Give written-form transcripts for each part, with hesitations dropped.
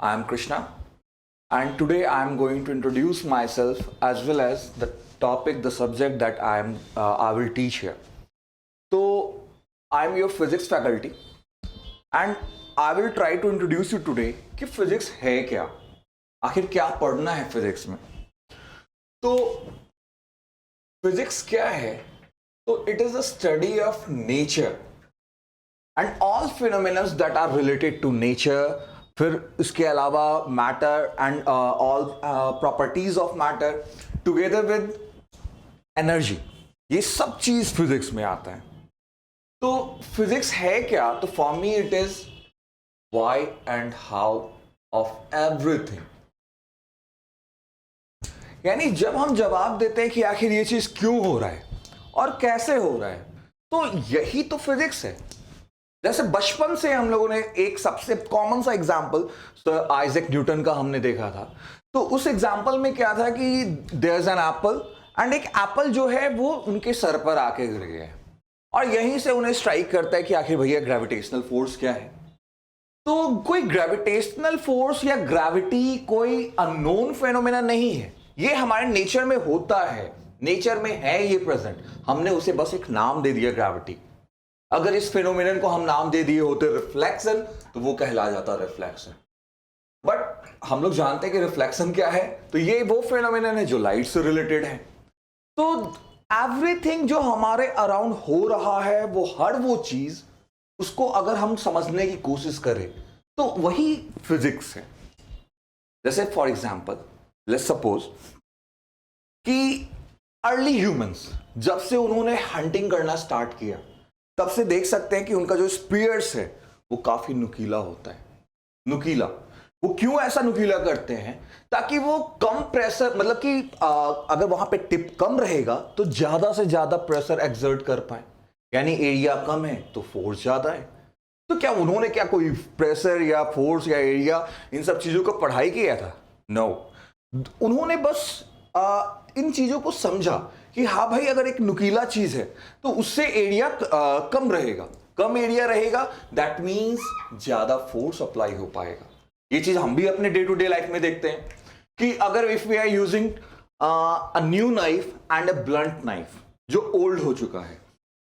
I am Krishna, and today I am going to introduce myself as well as the topic, the subject that I will teach here. So, I am your physics faculty, and I will try to introduce you today कि physics है क्या, आखिर क्या पढ़ना है physics में. तो physics क्या है? So, it is a study of nature and all phenomena that are related to nature. फिर इसके अलावा matter and all properties of matter together with energy, ये सब चीज फिजिक्स में आता है. तो फिजिक्स है क्या? तो for me it is why and how of everything. यानी जब हम जवाब देते हैं कि आखिर ये चीज क्यों हो रहा है और कैसे हो रहा है, तो यही तो फिजिक्स है. जैसे बचपन से हम लोगों ने एक सबसे कॉमन सा एग्जांपल सर आइजैक न्यूटन का हमने देखा था. तो उस एग्जांपल में क्या था कि there is an apple and एक एप्पल जो है वो उनके सर पर आके गिर गया है और यहीं से उन्हें स्ट्राइक करता है कि आखिर भैया ग्रेविटेशनल फोर्स क्या है. तो कोई ग्रेविटेशनल फोर्स या ग्रेविटी कोई अननोन फेनोमेना नहीं है, ये हमारे नेचर में होता है, नेचर में है ये प्रेजेंट. हमने उसे बस एक नाम दे दिया ग्रेविटी. अगर इस फेनोमेनन को हम नाम दे दिए होते रिफ्लेक्शन, तो वो कहला जाता रिफ्लेक्शन. बट हम लोग जानते हैं कि रिफ्लेक्शन क्या है, तो ये वो फेनोमेनन है जो लाइट से रिलेटेड है. तो एवरीथिंग जो हमारे अराउंड हो रहा है, वो हर वो चीज, उसको अगर हम समझने की कोशिश करें तो वही फिजिक्स है. जैसे फॉर एग्जांपल लेट्स सपोज कि अर्ली ह्यूमंस जब से उन्होंने हंटिंग करना स्टार्ट किया, तब से देख सकते हैं कि उनका जो स्पीयर्स है वो काफी नुकीला होता है. नुकीला, वो क्यों ऐसा नुकीला करते हैं? ताकि वो कम प्रेशर, मतलब कि अगर वहां पे टिप कम रहेगा तो ज्यादा से ज्यादा प्रेशर एक्सर्ट कर पाए. यानी एरिया कम है तो फोर्स ज्यादा है. तो क्या उन्होंने क्या कोई प्रेशर या फोर्स या एरिया इन सब चीजों को पढ़ाई किया था? नो. उन्होंने बस इन चीजों को समझा कि हाँ भाई, अगर एक नुकीला चीज है तो उससे एरिया कम रहेगा. कम एरिया रहेगा, दैट मींस ज्यादा फोर्स अप्लाई हो पाएगा. ये चीज हम भी अपने डे टू डे लाइफ में देखते हैं कि अगर if we are using a new knife and a blunt knife जो ओल्ड हो चुका है,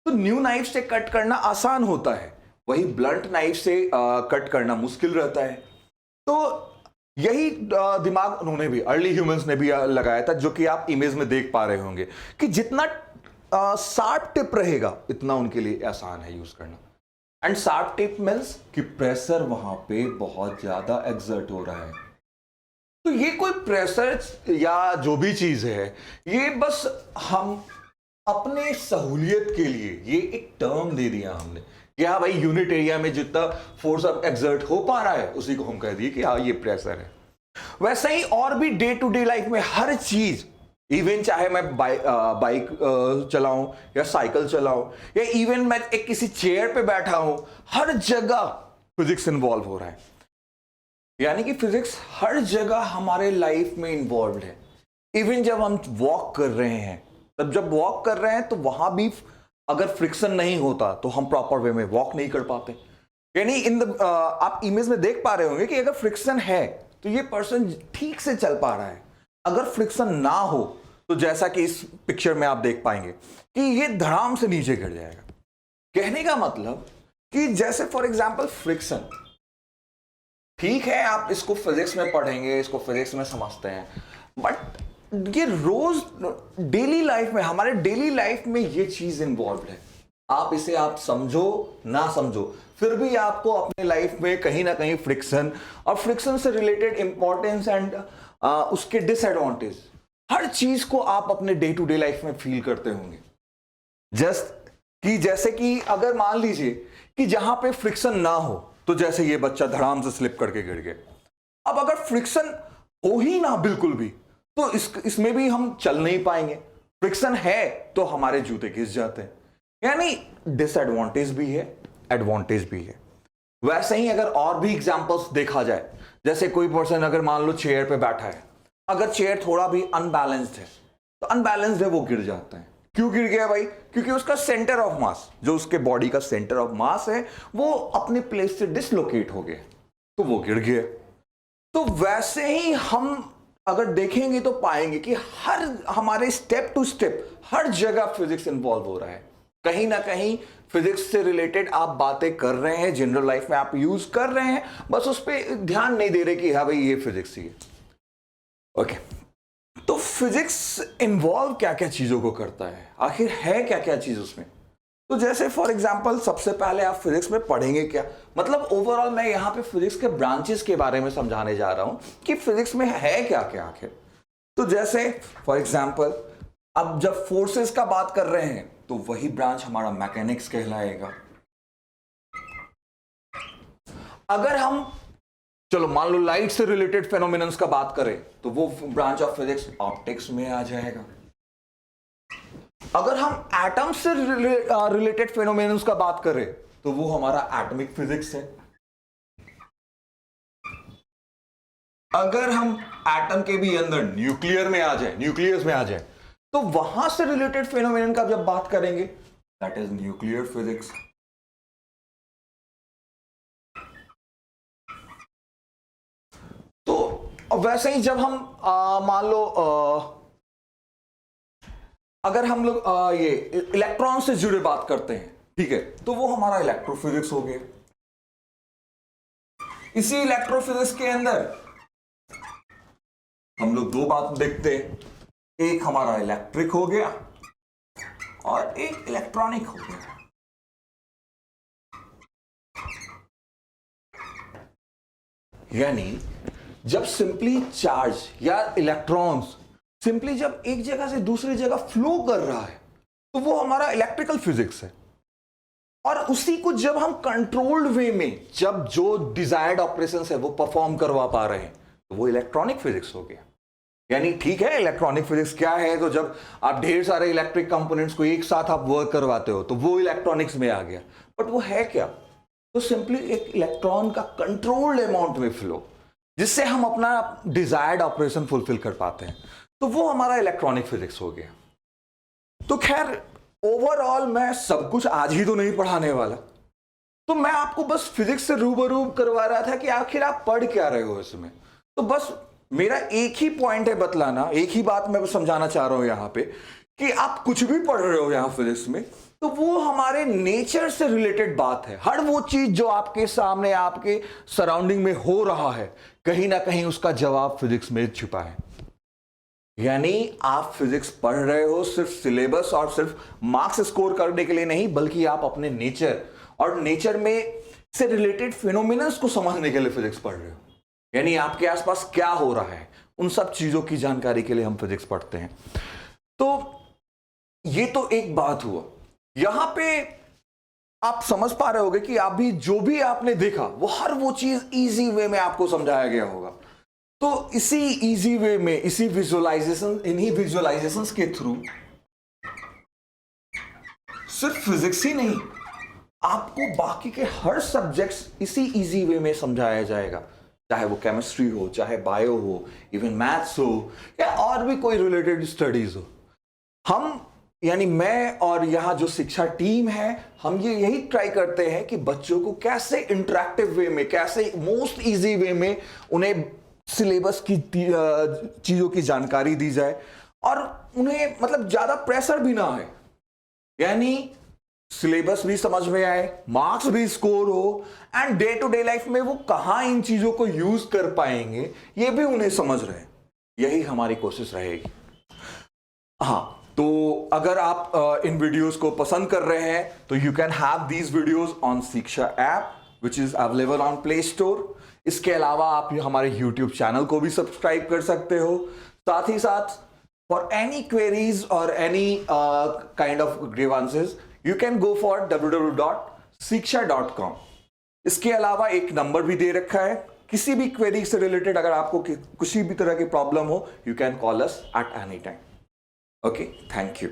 तो न्यू नाइफ से कट करना आसान होता है, वही ब्लंट नाइफ से कट करना मुश्किल रहता है. तो यही दिमाग उन्होंने भी, अर्ली ह्यूमंस ने भी लगाया था, जो कि आप इमेज में देख पा रहे होंगे कि जितना शार्प टिप रहेगा इतना उनके लिए आसान है यूज करना. एंड शार्प टिप मींस कि प्रेशर वहां पे बहुत ज्यादा एक्सर्ट हो रहा है. तो ये कोई प्रेशर या जो भी चीज है, ये बस हम अपने सहूलियत के लिए ये एक टर्म दे दिया हमने कि हाँ भाई, यूनिट एरिया में जितना फोर्स अब एक्सर्ट हो पा रहा है उसी को हम कह दिए कि हाँ ये प्रेशर है. वैसे ही और भी डे टू डे लाइफ में हर चीज, इवन चाहे मैं बाइक चलाऊं या साइकिल चलाऊं या इवन मैं एक किसी चेयर पे बैठा हूं, हर जगह फिजिक्स इन्वॉल्व हो रहा है. यानी कि फिजिक्स हर जगह हमारे लाइफ में इन्वॉल्व है. इवन जब हम वॉक कर रहे हैं, तब जब वॉक कर रहे हैं तो वहां भी अगर फ्रिक्शन नहीं होता तो हम प्रॉपर वे में वॉक नहीं कर पाते. यानी आप इमेज में देख पा रहे होंगे कि अगर फ्रिक्शन है तो ये पर्सन ठीक से चल पा रहा है. अगर फ्रिक्शन ना हो तो जैसा कि इस पिक्चर में आप देख पाएंगे कि ये धड़ाम से नीचे गिर जाएगा. कहने का मतलब कि जैसे फॉर एग्जांपल फ्रिक्शन, ठीक है आप इसको फिजिक्स में पढ़ेंगे, इसको फिजिक्स में समझते हैं, बट ये रोज डेली लाइफ में, हमारे डेली लाइफ में ये चीज इन्वॉल्व है. आप इसे आप समझो ना समझो, फिर भी आपको अपने लाइफ में कहीं ना कहीं फ्रिक्शन और फ्रिक्शन से रिलेटेड इंपॉर्टेंस एंड उसके डिसएडवांटेज, हर चीज को आप अपने डे टू डे लाइफ में फील करते होंगे. जैसे कि अगर मान लीजिए कि जहां पे फ्रिक्शन ना हो, तो जैसे ये बच्चा धड़ाम से स्लिप करके गिर गया. अब अगर फ्रिक्शन हो ही ना बिल्कुल भी, तो इसमें भी हम चल नहीं पाएंगे. फ्रिक्शन है तो हमारे जूते घिस जाते हैं. यानी डिसएडवांटेज भी है, एडवांटेज भी है. वैसे ही अगर और भी एग्जांपल्स देखा जाए, जैसे कोई पर्सन अगर मान लो चेयर पे बैठा है, अगर चेयर थोड़ा भी अनबैलेंस्ड है तो अनबैलेंस्ड है वो गिर जाता है. क्यों गिर गया भाई? क्योंकि उसका सेंटर ऑफ मास, जो उसके बॉडी का सेंटर ऑफ मास है, वो अपने प्लेस से डिसलोकेट हो गया, तो वो गिर गया. तो तो वैसे ही हम अगर देखेंगे तो पाएंगे कि हर हमारे स्टेप टू स्टेप हर जगह फिजिक्स इन्वॉल्व हो रहा है। कहीं ना कहीं फिजिक्स से रिलेटेड आप बातें कर रहे हैं, जनरल लाइफ में आप यूज कर रहे हैं, बस उस पर ध्यान नहीं दे रहे कि हाँ भाई ये फिजिक्स ही है। ओके, तो फिजिक्स इन्वॉल्व क्या क्या चीजों को करता है, आखिर है क्या क्या चीज उसमें। तो जैसे फॉर एग्जांपल सबसे पहले आप फिजिक्स में पढ़ेंगे क्या, मतलब ओवरऑल मैं यहाँ पे फिजिक्स के ब्रांचेस के बारे में समझाने जा रहा हूं कि फिजिक्स में है क्या क्या आखिर। तो जैसे फॉर एग्जांपल अब जब फोर्सेस का बात कर रहे हैं तो वही ब्रांच हमारा मैकेनिक्स कहलाएगा। अगर हम चलो मान लो लाइट से रिलेटेड फेनोमेनन्स का बात करें तो वो ब्रांच ऑफ फिजिक्स ऑप्टिक्स में आ जाएगा। अगर हम एटम से रिलेटेड फेनोमेनन्स का बात करें तो वो हमारा एटॉमिक फिजिक्स है। अगर हम एटम के भी अंदर न्यूक्लियस में आ जाए तो वहां से रिलेटेड फेनोमेनन का जब बात करेंगे दैट इज न्यूक्लियर फिजिक्स। तो वैसे ही जब हम मान लो अगर हम लोग ये इलेक्ट्रॉन से जुड़े बात करते हैं, ठीक है, तो वो हमारा इलेक्ट्रोफिजिक्स हो गया। इसी इलेक्ट्रोफिजिक्स के अंदर हम लोग दो बात देखते हैं, एक हमारा इलेक्ट्रिक हो गया और एक इलेक्ट्रॉनिक हो गया। यानी जब सिंपली चार्ज या इलेक्ट्रॉन्स सिंपली जब एक जगह से दूसरी जगह फ्लो कर रहा है तो वो हमारा इलेक्ट्रिकल फिजिक्स है। और उसी को जब हम कंट्रोल्ड वे में जब जो डिजायर्ड ऑपरेशंस है वो परफॉर्म करवा पा रहे हैं तो वो इलेक्ट्रॉनिक फिजिक्स हो गया। यानी ठीक है, इलेक्ट्रॉनिक फिजिक्स क्या है, तो जब आप ढेर सारे इलेक्ट्रिक कंपोनेंट्स को एक साथ आप वर्क करवाते हो तो वो इलेक्ट्रॉनिक्स में आ गया। बट वो है क्या, तो सिंपली एक इलेक्ट्रॉन का कंट्रोल्ड अमाउंट में फ्लो जिससे हम अपना डिजायर्ड ऑपरेशन फुलफिल कर पाते हैं, तो वो हमारा इलेक्ट्रॉनिक फिजिक्स हो गया। तो खैर ओवरऑल मैं सब कुछ आज ही तो नहीं पढ़ाने वाला, तो मैं आपको बस फिजिक्स से रूबरू करवा रहा था कि आखिर आप पढ़ क्या रहे हो इसमें। तो बस मेरा एक ही पॉइंट है बतलाना, एक ही बात मैं समझाना चाह रहा हूं यहां पे कि आप कुछ भी पढ़ रहे हो यहां फिजिक्स में तो वो हमारे नेचर से रिलेटेड बात है। हर वो चीज जो आपके सामने आपके सराउंडिंग में हो रहा है कहीं ना कहीं उसका जवाब फिजिक्स में छुपा है। यानी आप फिजिक्स पढ़ रहे हो सिर्फ सिलेबस और सिर्फ मार्क्स स्कोर करने के लिए नहीं, बल्कि आप अपने नेचर और नेचर में से रिलेटेड फिनोमिनन्स को समझने के लिए फिजिक्स पढ़ रहे हो। यानी आपके आसपास क्या हो रहा है उन सब चीजों की जानकारी के लिए हम फिजिक्स पढ़ते हैं। तो ये तो एक बात हुआ। यहां पे आप समझ पा रहे होगे कि अभी जो भी आपने देखा वो हर वो चीज इजी वे में आपको समझाया गया होगा। तो इसी इजी वे में इसी विजुअलाइजेशन इन्हीं विजुअलाइजेशंस के थ्रू सिर्फ फिजिक्स ही नहीं आपको बाकी के हर सब्जेक्ट्स इसी इजी वे में समझाया जाएगा, चाहे वो केमिस्ट्री हो, चाहे बायो हो, इवन मैथ्स हो या और भी कोई रिलेटेड स्टडीज हो। हम यानी मैं और यहाँ जो शिक्षा टीम है हम ये यही ट्राई करते हैं कि बच्चों को कैसे इंटरेक्टिव वे में, कैसे मोस्ट इजी वे में उन्हें सिलेबस की चीजों की जानकारी दी जाए और उन्हें मतलब ज्यादा प्रेशर भी ना आए। यानी सिलेबस भी समझ में आए, मार्क्स भी स्कोर हो and day to day life में वो कहां इन चीजों को यूज कर पाएंगे ये भी उन्हें समझ रहे। यही हमारी कोशिश रहेगी। हाँ, तो अगर आप इन वीडियोस को पसंद कर रहे हैं तो you can have these videos on Shiksha app which is available on Play Store. इसके अलावा आप हमारे यूट्यूब चैनल को भी सब्सक्राइब कर सकते हो। साथ ही साथ फॉर एनी क्वेरीज और any kind of grievances you can go for www.shiksha.com। इसके अलावा एक नंबर भी दे रखा है, किसी भी क्वेरी से रिलेटेड अगर आपको किसी भी तरह की प्रॉब्लम हो you can call us at any time. Okay, thank you.